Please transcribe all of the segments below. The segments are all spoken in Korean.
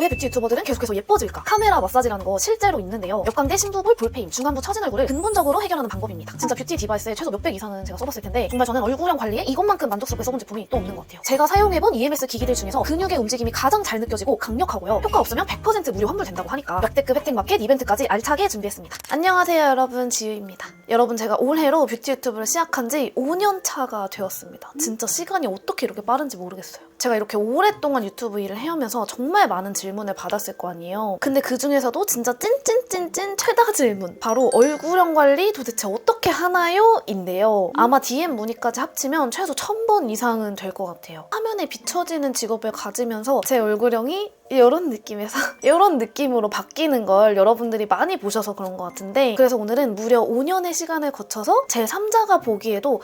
왜 뷰티 유튜버들은 계속해서 예뻐질까? 카메라 마사지라는 거 실제로 있는데요. 역광대, 심부볼, 볼페임, 중안부 처진 얼굴을 근본적으로 해결하는 방법입니다. 진짜 뷰티 디바이스에 최소 몇백 이상은 제가 써봤을 텐데 정말 저는 얼굴형 관리에 이것만큼 만족스럽게 써본 제품이 또 없는 것 같아요. 제가 사용해본 EMS 기기들 중에서 근육의 움직임이 가장 잘 느껴지고 강력하고요. 효과 없으면 100% 무료 환불된다고 하니까 역대급 혜택 마켓 이벤트까지 알차게 준비했습니다. 안녕하세요 여러분, 지유입니다. 여러분, 제가 올해로 뷰티 유튜브를 시작한 지 5년 차가 되었습니다. 진짜 시간이 어떻게 이렇게 빠른지 모르겠어요. 제가 이렇게 오랫동안 유튜브 일을 해오면서 정말 많은 질문을 받았을 거 아니에요. 근데 그 중에서도 진짜 찐찐찐찐 최다 질문, 바로 얼굴형 관리 도대체 어떻게 하나요? 인데요. 아마 DM 문의까지 합치면 최소 1000번 이상은 될 것 같아요. 화면에 비춰지는 직업을 가지면서 제 얼굴형이 이런 느낌에서 이런 느낌으로 바뀌는 걸 여러분들이 많이 보셔서 그런 것 같은데, 그래서 오늘은 무려 5년의 시간을 거쳐서 제 3자가 보기에도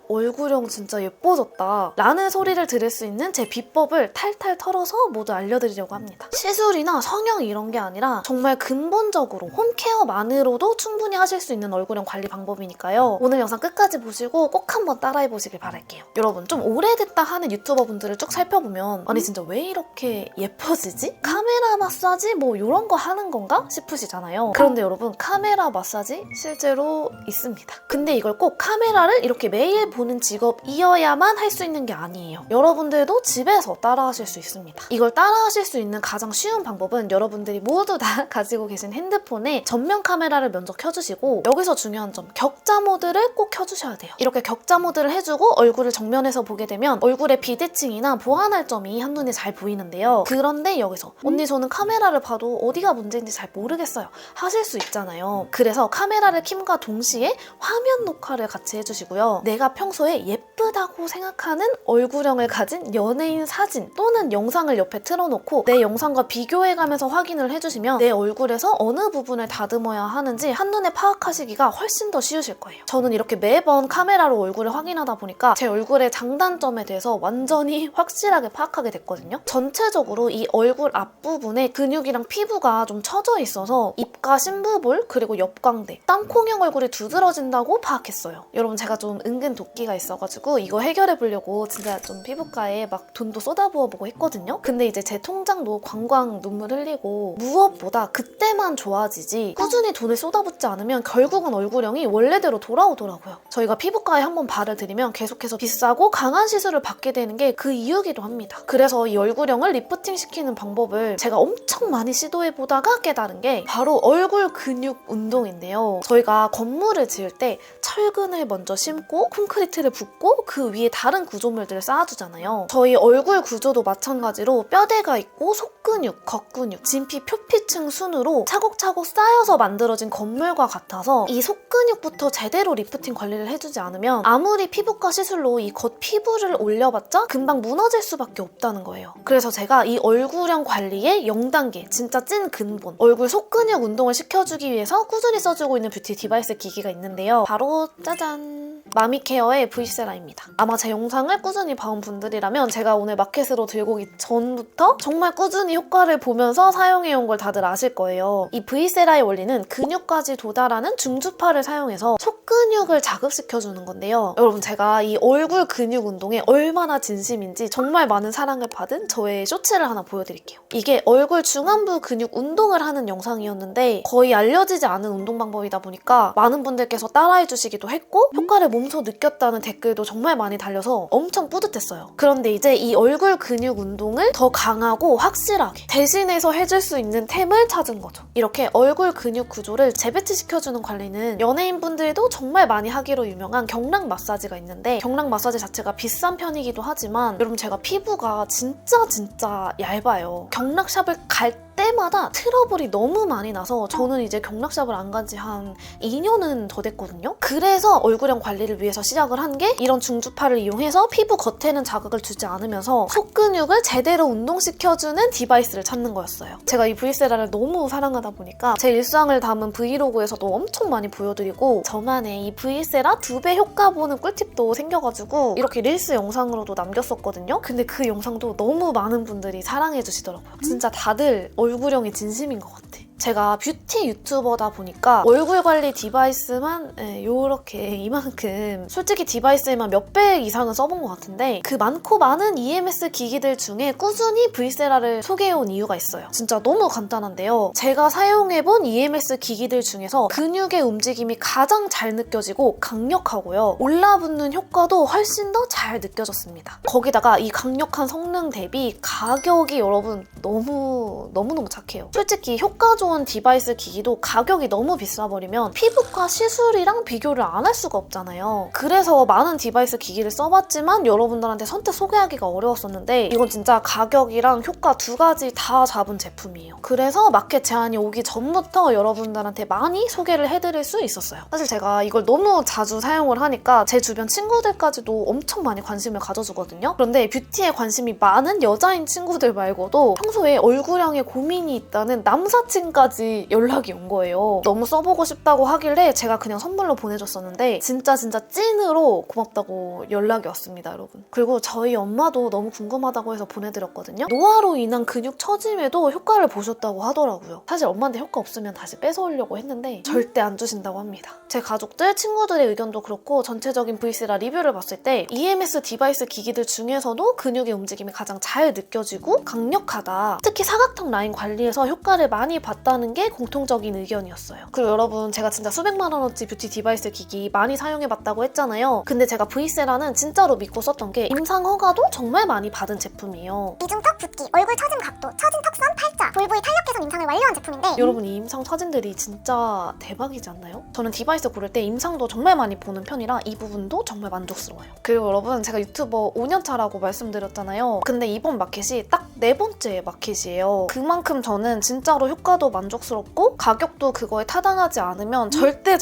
얼굴형 진짜 예뻐졌다 라는 소리를 들을 수 있는 제 비법을 탈탈 털어서 모두 알려드리려고 합니다. 시술이나 성형 이런 게 아니라 정말 근본적으로 홈케어만으로도 충분히 하실 수 있는 얼굴형 관리 방법이니까요. 오늘 영상 끝까지 보시고 꼭 한번 따라해보시길 바랄게요. 여러분, 좀 오래됐다 하는 유튜버분들을 쭉 살펴보면 아니 진짜 왜 이렇게 예뻐지지? 카메라 마사지 뭐 이런 거 하는 건가? 싶으시잖아요. 그런데 여러분, 카메라 마사지 실제로 있습니다. 근데 이걸 꼭 카메라를 이렇게 매일 보는 직업이어야만 할 수 있는 게 아니에요. 여러분들도 집에서 따라하실 수 있습니다. 이걸 따라하실 수 있는 가장 쉬운 방법은 여러분들이 모두 다 가지고 계신 핸드폰에 전면 카메라를 먼저 켜주시고, 여기서 중요한 점, 격자 모드를 꼭 켜주셔야 돼요. 이렇게 격자 모드를 해주고 얼굴을 정면에서 보게 되면 얼굴의 비대칭이나 보완할 점이 한눈에 잘 보이는데요. 그런데 여기서 언니 저는 카메라를 봐도 어디가 문제인지 잘 모르겠어요 하실 수 있잖아요. 그래서 카메라를 킴과 동시에 화면 녹화를 같이 해주시고요. 내가 평소에 예쁘다고 생각하는 얼굴형을 가진 연예인 사진 또는 영상을 옆에 틀어놓고 내 영상과 비교해가면서 확인을 해주시면 내 얼굴에서 어느 부분을 다듬어야 하는지 한눈에 파악하시기가 훨씬 더 쉬우실 거예요. 저는 이렇게 매번 카메라로 얼굴을 확인하다 보니까 제 얼굴의 장단점에 대해서 완전히 확실하게 파악하게 됐거든요. 전체적으로 이 얼굴 앞부분에 근육이랑 피부가 좀 처져 있어서 입가 심부볼 그리고 옆광대, 땅콩형 얼굴이 두드러진다고 파악했어요. 여러분, 제가 좀 은근 도끼가 있어가지고 이거 해결해 보려고 진짜 좀 피부과에 막 돈도 쏟아부어보고 했거든요. 근데 이제 제 통장도 광광 눈물 흘리고 무엇보다 그때만 좋아지지 꾸준히 돈을 쏟아붓지 않으면 결국은 얼굴형이 원래대로 돌아오더라고요. 저희가 피부과에 한번 발을 들이면 계속해서 비싸고 강한 시술을 받게 되는 게 그 이유기도 합니다. 그래서 이 얼굴형을 리프팅 시키는 방법을 제가 엄청 많이 시도해보다가 깨달은 게 바로 얼굴 근육 운동인데요. 저희가 건물을 지을 때 철근을 먼저 심고 콘크리트를 붓고 그 위에 다른 구조물들을 쌓아주잖아요. 저희 얼굴 구조도 마찬가지로 뼈대가 있고 속근육, 겉근육, 진피, 표피층 순으로 차곡차곡 쌓여서 만들어진 건물과 같아서 이 속근육부터 제대로 리프팅 관리를 해주지 않으면 아무리 피부과 시술로 이 겉 피부를 올려봤자 금방 무너질 수밖에 없다는 거예요. 그래서 제가 이 얼굴형 관리의 0단계, 진짜 찐 근본, 얼굴 속근육 운동을 시켜주기 위해서 꾸준히 써주고 있는 뷰티 디바이스 기기가 있는데요. 바로 짜잔! 마미케어의 V세라입니다. 아마 제 영상을 꾸준히 봐온 분들이라면 제가 오늘 마켓으로 들고 오기 전부터 정말 꾸준히 효과를 보면서 사용해온 걸 다들 아실 거예요. 이 V세라의 원리는 근육까지 도달하는 중주파를 사용해서 속근육을 자극시켜주는 건데요. 여러분, 제가 이 얼굴 근육 운동에 얼마나 진심인지 정말 많은 사랑을 받은 저의 쇼츠를 하나 보여드릴게요. 이게 얼굴 중안부 근육 운동을 하는 영상이었는데 거의 알려지지 않은 운동 방법이다 보니까 많은 분들께서 따라해주시기도 했고 효과를 몸소 느꼈다는 댓글도 정말 많이 달려서 엄청 뿌듯했어요. 그런데 이제 이 얼굴 근육 운동을 더 강하고 확실하게 대신해서 해줄 수 있는 템을 찾은 거죠. 이렇게 얼굴 근육 구조를 재배치시켜주는 관리는 연예인분들도 정말 많이 하기로 유명한 경락 마사지가 있는데, 경락 마사지 자체가 비싼 편이기도 하지만 여러분, 제가 피부가 진짜 얇아요. 경락샵을 갈 때마다 트러블이 너무 많이 나서 저는 이제 경락샵을 안 간 지 한 2년은 더 됐거든요. 그래서 얼굴형 관리를 위해서 시작을 한 게 이런 중주파를 이용해서 피부 겉에는 자극을 주지 않으면서 속근육을 제대로 운동시켜주는 디바이스를 찾는 거였어요. 제가 이 V세라를 너무 사랑하다 보니까 제 일상을 담은 브이로그에서도 엄청 많이 보여드리고 저만의 이 V세라 2배 효과 보는 꿀팁도 생겨가지고 이렇게 릴스 영상으로도 남겼었거든요. 근데 그 영상도 너무 많은 분들이 사랑해주시더라고요. 진짜 다들 얼굴형이 진심인 것 같아. 제가 뷰티 유튜버다 보니까 얼굴 관리 디바이스만 요렇게 이만큼 솔직히 디바이스에만 몇백 이상은 써본 것 같은데 그 많고 많은 EMS 기기들 중에 꾸준히 브이세라를 소개해온 이유가 있어요. 진짜 너무 간단한데요. 제가 사용해본 EMS 기기들 중에서 근육의 움직임이 가장 잘 느껴지고 강력하고요. 올라붙는 효과도 훨씬 더 잘 느껴졌습니다. 거기다가 이 강력한 성능 대비 가격이 여러분 너무너무 착해요. 솔직히 효과 좋은 디바이스 기기도 가격이 너무 비싸버리면 피부과 시술이랑 비교를 안 할 수가 없잖아요. 그래서 많은 디바이스 기기를 써봤지만 여러분들한테 선뜻 소개하기가 어려웠었는데 이건 진짜 가격이랑 효과 두 가지 다 잡은 제품이에요. 그래서 마켓 제안이 오기 전부터 여러분들한테 많이 소개를 해드릴 수 있었어요. 사실 제가 이걸 너무 자주 사용을 하니까 제 주변 친구들까지도 엄청 많이 관심을 가져주거든요. 그런데 뷰티에 관심이 많은 여자인 친구들 말고도 평소에 얼굴형에 고민이 있다는 남사친까지 연락이 온 거예요. 너무 써보고 싶다고 하길래 제가 그냥 선물로 보내줬었는데 진짜 찐으로 고맙다고 연락이 왔습니다, 여러분. 그리고 저희 엄마도 너무 궁금하다고 해서 보내드렸거든요. 노화로 인한 근육 처짐에도 효과를 보셨다고 하더라고요. 사실 엄마한테 효과 없으면 다시 뺏어오려고 했는데 절대 안 주신다고 합니다. 제 가족들, 친구들의 의견도 그렇고 전체적인 브이세라 리뷰를 봤을 때 EMS 디바이스 기기들 중에서도 근육의 움직임이 가장 잘 느껴지고 강력하다. 특히 사각턱 라인 관리에서 효과를 많이 봤다는 게 공통적인 의견이었어요. 그리고 여러분 제가 진짜 수백만 원어치 뷰티 디바이스 기기 많이 사용해봤다고 했잖아요. 근데 제가 브이세라는 진짜로 믿고 썼던 게 임상 허가도 정말 많이 받은 제품이에요. 이중턱 붓기, 얼굴 처짐 각도, 처진 턱선, 팔자, 볼부위 탄력 개선 임상을 완료한 제품인데 여러분 이 임상 사진들이 진짜 대박이지 않나요? 저는 디바이스 고를 때 임상도 정말 많이 보는 편이라 이 부분도 정말 만족스러워요. 그리고 여러분 제가 유튜버 5년차라고 말씀드렸잖아요. 근데 이번 마켓이 딱 4번째 마켓이에요. 그만큼 저는 진짜로 효과도 만족스럽고 가격도 그거에 타당하지 않으면 절대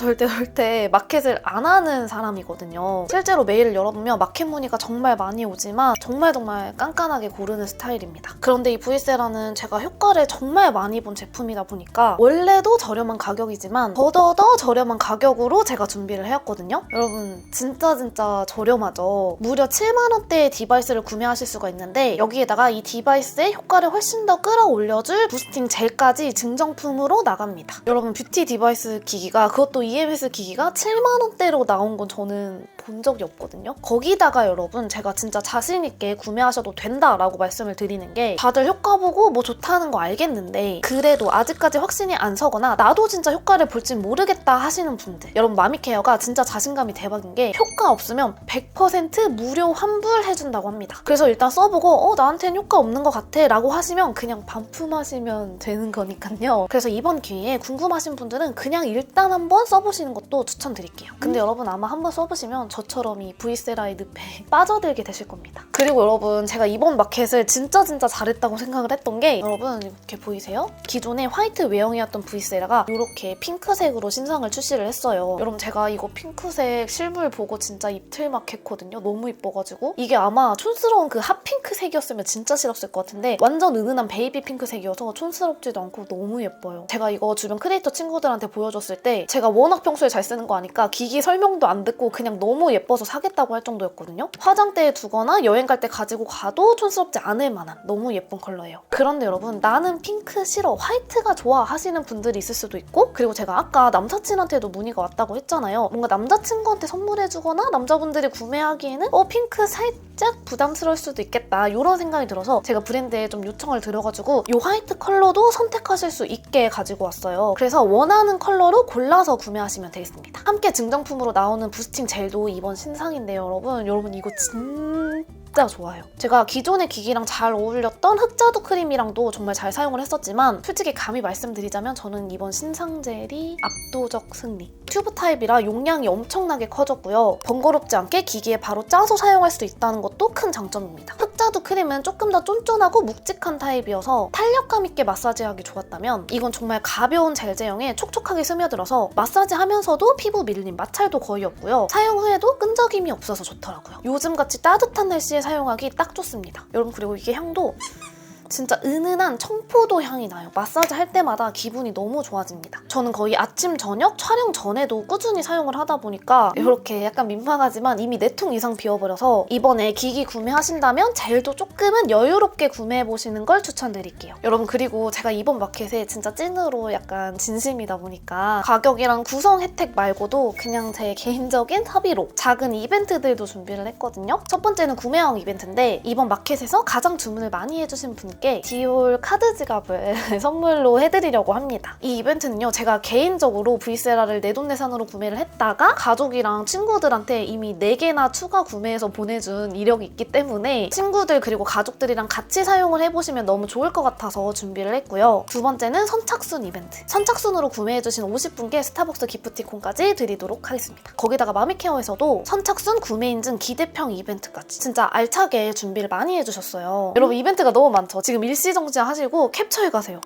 마켓을 안 하는 사람이거든요. 실제로 메일을 열어보면 마켓 문의가 정말 많이 오지만 정말 깐깐하게 고르는 스타일입니다. 그런데 이 브이세라는 제가 효과를 정말 많이 본 제품이다 보니까 원래도 저렴한 가격이지만 더더더 저렴한 가격으로 제가 준비를 해왔거든요. 여러분 진짜 저렴하죠. 무려 7만 원대의 디바이스를 구매하실 수가 있는데 여기에다가 이 디바이스의 효과를 훨씬 더 끌어올려줄 부스팅 젤까지 증정품으로 나갑니다. 여러분 뷰티 디바이스 기기가 그것도 EMS 기기가 7만 원대로 나온 건 저는 본 적이 없거든요. 거기다가 여러분 제가 진짜 자신있게 구매하셔도 된다라고 말씀을 드리는 게 다들 효과 보고 뭐 좋다는 거 알겠는데 그래도 아직까지 확신이 안 서거나 나도 진짜 효과를 볼진 모르겠다 하시는 분들 여러분 마미케어가 진짜 자신감이 대박인 게 효과 없으면 100% 무료 환불해준다고 합니다. 그래서 일단 써보고 나한테는 효과 없는 것 같아 라고 하시면 그냥 반품하시면 되는 거니까요. 그래서 이번 기회에 궁금하신 분들은 그냥 일단 한번 써보시는 것도 추천드릴게요. 근데 여러분 아마 한번 써보시면 저처럼 이 브이세라의 늪에 빠져들게 되실 겁니다. 그리고 여러분 제가 이번 마켓을 진짜 잘했다고 생각을 했던 게 여러분 이렇게 보이세요? 기존에 화이트 외형이었던 브이세라가 이렇게 핑크색으로 신상을 출시를 했어요. 여러분 제가 이거 핑크색 실물 보고 진짜 입틀막 했거든요. 너무 이뻐가지고 이게 아마 촌스러운 그 핫핑크색이었으면 진짜 싫었을 것 같은데 완전 은은한 베이비 핑크색이어서 촌스럽지도 않고 너무 예뻐요. 제가 이거 주변 크리에이터 친구들한테 보여줬을 때 제가 워낙 평소에 잘 쓰는 거 아니까 기기 설명도 안 듣고 그냥 너무 예뻐서 사겠다고 할 정도였거든요. 화장대에 두거나 여행 갈 때 가지고 가도 촌스럽지 않을 만한 너무 예쁜 컬러예요. 그런데 여러분 나는 핑크 싫어 화이트가 좋아 하시는 분들이 있을 수도 있고 그리고 제가 아까 남사친한테도 문의가 왔다고 했잖아요. 뭔가 남자친구한테 선물해주거나 남자분들이 구매하기에는 핑크 살짝 부담스러울 수도 있겠다 이런 생각이 들어서 제가 브랜드에 좀 요청을 드려가지고 이 화이트 컬러도 선택하실 수 있게 가지고 왔어요. 그래서 원하는 컬러로 골라서 구매하시면 되겠습니다. 함께 증정품으로 나오는 부스팅 젤도 이번 신상인데요. 여러분 이거 진짜 좋아요. 제가 기존의 기기랑 잘 어울렸던 흑자두 크림이랑도 정말 잘 사용을 했었지만 솔직히 감히 말씀드리자면 저는 이번 신상 젤이 압도적 승리. 튜브 타입이라 용량이 엄청나게 커졌고요. 번거롭지 않게 기기에 바로 짜서 사용할 수 있다는 것도 큰 장점입니다. 흑자두 크림은 조금 더 쫀쫀하고 묵직한 타입이어서 탄력감 있게 마사지하기 좋았다면 이건 정말 가벼운 젤 제형에 촉촉하게 스며들어서 마사지하면서도 피부 밀림, 마찰도 거의 없고요. 사용 후에도 끈적임이 없어서 좋더라고요. 요즘같이 따뜻한 날씨에 사용하기 딱 좋습니다. 여러분 그리고 이게 향도 진짜 은은한 청포도 향이 나요. 마사지 할 때마다 기분이 너무 좋아집니다. 저는 거의 아침, 저녁 촬영 전에도 꾸준히 사용을 하다 보니까 이렇게 약간 민망하지만 이미 4통 이상 비워버려서 이번에 기기 구매하신다면 젤도 조금은 여유롭게 구매해보시는 걸 추천드릴게요. 여러분, 그리고 제가 이번 마켓에 진짜 찐으로 약간 진심이다 보니까 가격이랑 구성 혜택 말고도 그냥 제 개인적인 합의로 작은 이벤트들도 준비를 했거든요. 첫 번째는 구매왕 이벤트인데 이번 마켓에서 가장 주문을 많이 해주신 분께 디올 카드 지갑을 선물로 해드리려고 합니다. 이 이벤트는요, 제가 개인적으로 브이세라를 내돈내산으로 구매를 했다가 가족이랑 친구들한테 이미 4개나 추가 구매해서 보내준 이력이 있기 때문에 친구들 그리고 가족들이랑 같이 사용을 해보시면 너무 좋을 것 같아서 준비를 했고요. 두 번째는 선착순 이벤트. 선착순으로 구매해주신 50분께 스타벅스 기프티콘까지 드리도록 하겠습니다. 거기다가 마미케어에서도 선착순 구매 인증 기대평 이벤트까지 진짜 알차게 준비를 많이 해주셨어요. 여러분, 이벤트가 너무 많죠? 지금 일시정지하시고 캡처해가세요.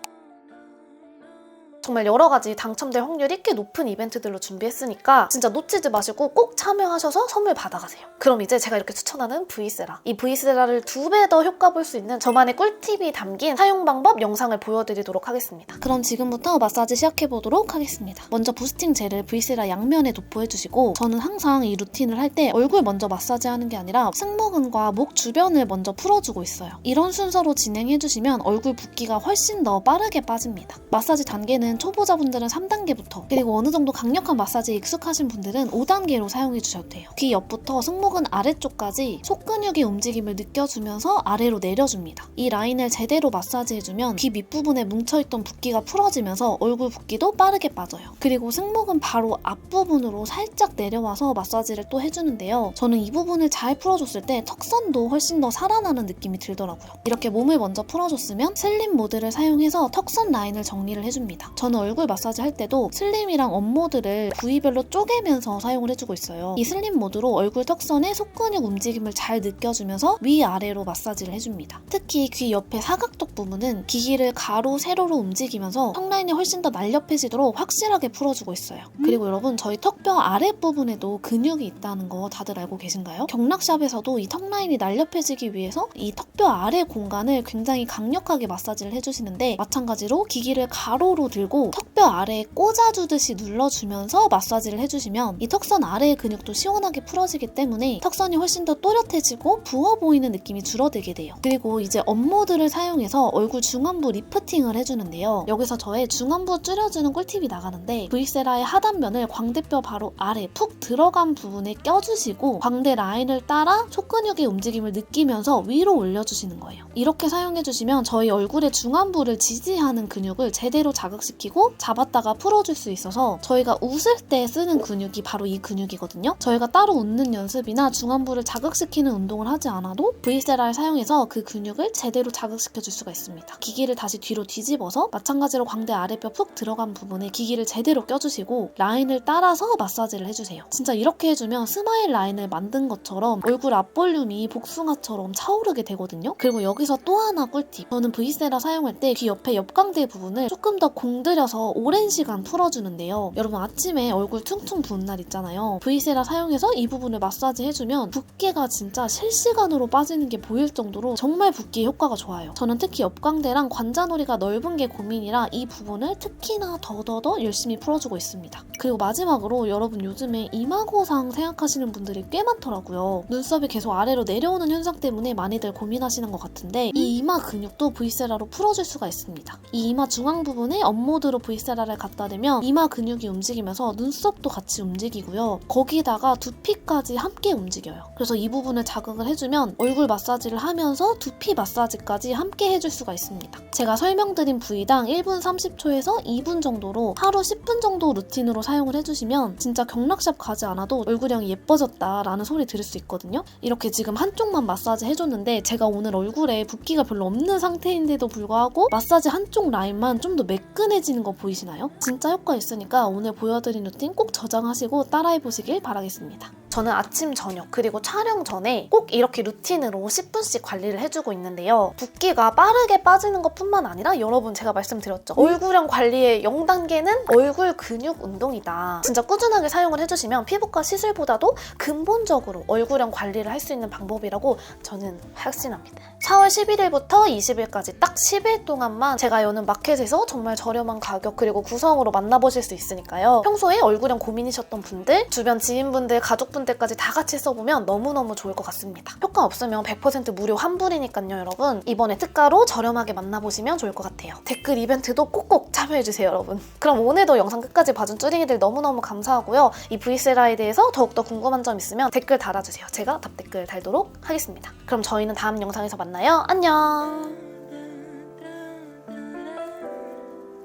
정말 여러 가지 당첨될 확률이 꽤 높은 이벤트들로 준비했으니까 진짜 놓치지 마시고 꼭 참여하셔서 선물 받아가세요. 그럼 이제 제가 이렇게 추천하는 브이세라, 이 브이세라를 2배 더 효과 볼 수 있는 저만의 꿀팁이 담긴 사용 방법 영상을 보여드리도록 하겠습니다. 그럼 지금부터 마사지 시작해보도록 하겠습니다. 먼저 부스팅 젤을 브이세라 양면에 도포해주시고, 저는 항상 이 루틴을 할 때 얼굴 먼저 마사지하는 게 아니라 승모근과 목 주변을 먼저 풀어주고 있어요. 이런 순서로 진행해주시면 얼굴 붓기가 훨씬 더 빠르게 빠집니다. 마사지 단계는 초보자분들은 3단계부터, 그리고 어느 정도 강력한 마사지에 익숙하신 분들은 5단계로 사용해주셔도 돼요. 귀 옆부터 승모근 아래쪽까지 속근육의 움직임을 느껴주면서 아래로 내려줍니다. 이 라인을 제대로 마사지해주면 귀 밑부분에 뭉쳐있던 붓기가 풀어지면서 얼굴 붓기도 빠르게 빠져요. 그리고 승모근 바로 앞부분으로 살짝 내려와서 마사지를 또 해주는데요. 저는 이 부분을 잘 풀어줬을 때 턱선도 훨씬 더 살아나는 느낌이 들더라고요. 이렇게 몸을 먼저 풀어줬으면 슬림 모드를 사용해서 턱선 라인을 정리를 해줍니다. 저는 얼굴 마사지 할 때도 슬림이랑 업 모드를 부위별로 쪼개면서 사용을 해주고 있어요. 이 슬림 모드로 얼굴 턱선의 속근육 움직임을 잘 느껴주면서 위아래로 마사지를 해줍니다. 특히 귀 옆에 사각턱 부분은 기기를 가로, 세로로 움직이면서 턱 라인이 훨씬 더 날렵해지도록 확실하게 풀어주고 있어요. 그리고 여러분, 저희 턱뼈 아랫부분에도 근육이 있다는 거 다들 알고 계신가요? 경락샵에서도 이 턱 라인이 날렵해지기 위해서 이 턱뼈 아래 공간을 굉장히 강력하게 마사지를 해주시는데, 마찬가지로 기기를 가로로 들고 턱뼈 아래에 꽂아주듯이 눌러주면서 마사지를 해주시면 이 턱선 아래의 근육도 시원하게 풀어지기 때문에 턱선이 훨씬 더 또렷해지고 부어 보이는 느낌이 줄어들게 돼요. 그리고 이제 업모드를 사용해서 얼굴 중안부 리프팅을 해주는데요. 여기서 저의 중안부 줄여주는 꿀팁이 나가는데, 브이세라의 하단면을 광대뼈 바로 아래 푹 들어간 부분에 껴주시고 광대 라인을 따라 속근육의 움직임을 느끼면서 위로 올려주시는 거예요. 이렇게 사용해주시면 저희 얼굴의 중안부를 지지하는 근육을 제대로 자극시키고 잡았다가 풀어줄 수 있어서 저희가 웃을 때 쓰는 근육이 바로 이 근육이거든요. 저희가 따로 웃는 연습이나 중안부를 자극시키는 운동을 하지 않아도 브이세라를 사용해서 그 근육을 제대로 자극시켜줄 수가 있습니다. 기기를 다시 뒤로 뒤집어서 마찬가지로 광대 아래뼈 푹 들어간 부분에 기기를 제대로 껴주시고 라인을 따라서 마사지를 해주세요. 진짜 이렇게 해주면 스마일 라인을 만든 것처럼 얼굴 앞볼륨이 복숭아처럼 차오르게 되거든요. 그리고 여기서 또 하나 꿀팁. 저는 브이세라 사용할 때 귀 옆에 옆광대 부분을 조금 더 공들여서 오랜 시간 풀어주는데요. 여러분, 아침에 얼굴 퉁퉁 부은 날 있잖아요. 브이세라 사용해서 이 부분을 마사지 해주면 붓기가 진짜 실시간으로 빠지는 게 보일 정도로 정말 붓기 효과가 좋아요. 저는 특히 옆광대랑 관자놀이가 넓은 게 고민이라 이 부분을 특히나 더더더 열심히 풀어주고 있습니다. 그리고 마지막으로 여러분, 요즘에 이마고상 생각하시는 분들이 꽤 많더라고요. 눈썹이 계속 아래로 내려오는 현상 때문에 많이들 고민하시는 것 같은데, 이 이마 근육도 브이세라로 풀어줄 수가 있습니다. 이 이마 중앙 부분에 업모드로 브이세라를 갖다 대면 이마 근육이 움직이면서 눈썹도 같이 움직이고요. 거기다가 두피까지 함께 움직여요. 그래서 이 부분을 자극을 해주면 얼굴 마사지를 하면서 두피 마사지까지 함께 해줄 수가 있습니다. 제가 설명드린 부위당 1분 30초에서 2분 정도로 하루 10분 정도 루틴으로 사용을 해주시면 진짜 경락샵 가지 않아도 얼굴형이 예뻐졌다라는 소리 들을 수 있거든요. 이렇게 지금 한쪽만 마사지 해줬는데 제가 오늘 얼굴에 붓기가 별로 없는 상태인데도 불구하고 마사지 한쪽 라인만 좀 더 매끈해지는 거 보이시나요? 진짜 효과 있으니까 오늘 보여드린 루틴 꼭 저장하시고 따라해보시길 바라겠습니다. 저는 아침, 저녁, 그리고 촬영 전에 꼭 이렇게 루틴으로 10분씩 관리를 해주고 있는데요. 붓기가 빠르게 빠지는 것뿐만 아니라 여러분 제가 말씀드렸죠. 얼굴형 관리의 0단계는 얼굴 근육 운동이다. 진짜 꾸준하게 사용을 해주시면 피부과 시술보다도 근본적으로 얼굴형 관리를 할 수 있는 방법이라고 저는 확신합니다. 4월 11일부터 20일까지 딱 10일 동안만 제가 여는 마켓에서 정말 저렴한 가격 그리고 구성으로 만나보실 수 있으니까요. 평소에 얼굴형 고민이셨던 분들, 주변 지인분들, 가족분들까지 다 같이 써보면 너무너무 좋을 것 같습니다. 효과 없으면 100% 무료 환불이니까요, 여러분. 이번에 특가로 저렴하게 만나보시면 좋을 것 같아요. 댓글 이벤트도 꼭꼭 참여해주세요, 여러분. 그럼 오늘도 영상 끝까지 봐준 쭈링이들 너무너무 감사하고요. 이 V세라에 대해서 더욱더 궁금한 점 있으면 댓글 달아주세요. 제가 답 댓글 달도록 하겠습니다. 그럼 저희는 다음 영상에서 만나요. 안녕!